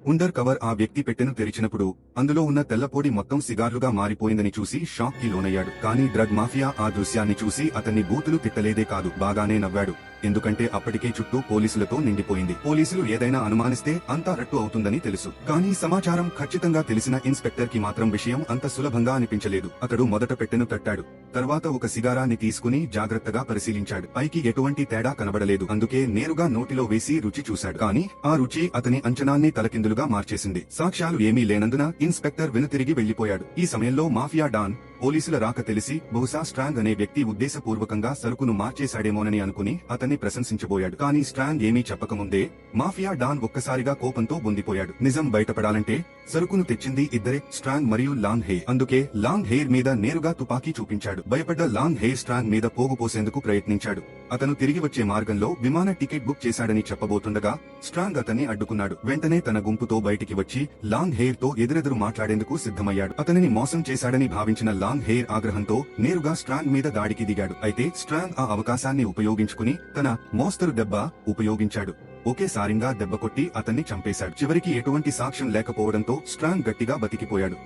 Under cover ఆ వ్యక్తి పెట్టెను తెరిచినప్పుడు అందులో ఉన్న తెల్లపొడి మొత్తం సిగార్లుగా మారిపోయిందని చూసి షాక్ కి లోనయ్యాడు. కానీ డ్రగ్ మాఫియా ఆ దృశ్యాన్ని చూసి అతన్ని బూతులు తిట్టలేదే కాదు, బాగానే నవ్వాడు. ఎందుకంటే అప్పటికే చుట్టూ పోలీసులతో నిండిపోయింది. పోలీసులు ఏదైనా అనుమానిస్తే అంతా రట్టు అవుతుందని తెలుసు. కానీ సమాచారం ఖచ్చితంగా తెలిసిన ఇన్స్పెక్టర్ కి మాత్రం విషయం అంత సులభంగా అనిపించలేదు. అతడు మొదట పెట్టెను తట్టాడు. తర్వాత ఒక సిగారాన్ని తీసుకుని జాగ్రత్తగా పరిశీలించాడు. పైకి ఎటువంటి తేడా కనబడలేదు. అందుకే నేరుగా నోటిలో వేసి రుచి చూశాడు. కానీ ఆ రుచి అతని అంచనాన్ని తలకిందులుగా మార్చేసింది. సాక్ష్యాలు ఏమీ లేనందున ఇన్స్పెక్టర్ వెనుతిరిగి వెళ్లిపోయాడు. ఈ సమయంలో మాఫియా డాన్ పోలీసుల రాక తెలిసి బహుశా స్ట్రాంగ్ అనే వ్యక్తి ఉద్దేశపూర్వకంగా సరుకును మార్చేశాడేమోనని అనుకుని అతన్ని ప్రశంసించబోయాడు. కానీ స్ట్రాంగ్ ఏమీ చెప్పకముందే మాఫియా డాన్ ఒక్కసారిగా కోపంతో బొందిపోయాడు. నిజం బయటపడాలంటే సరుకును తెచ్చింది ఇద్దరే, స్ట్రాంగ్ మరియు లాంగ్ హెయిర్. అందుకే లాంగ్ హెయిర్ మీద నేరుగా తుపాకీ చూపించాడు. భయపడ్డ లాంగ్ హెయిర్ స్ట్రాంగ్ మీద పోగు పోసేందుకు ప్రయత్నించాడు. అతను తిరిగి వచ్చే మార్గంలో విమాన టికెట్ బుక్ చేశాడని చెప్పబోతుండగా స్ట్రాంగ్ అతన్ని అడ్డుకున్నాడు. వెంటనే తన గుంపుతో బయటికి వచ్చి లాంగ్ హెయిర్ తో ఎదురెదురు మాట్లాడేందుకు సిద్ధమయ్యాడు. అతనిని మోసం చేశాడని భావించిన లాంగ్ హెయిర్ ఆగ్రహంతో నేరుగా స్ట్రాంగ్ మీద దాడికి దిగాడు. అయితే స్ట్రాంగ్ ఆ అవకాశాన్ని ఉపయోగించుకుని తన మోస్తరు దెబ్బ ఉపయోగించాడు. ఒకేసారిగా దెబ్బ కొట్టి అతన్ని చంపేశాడు. చివరికి ఎటువంటి సాక్ష్యం లేకపోవడంతో స్ట్రాంగ్ గట్టిగా బతికిపోయాడు.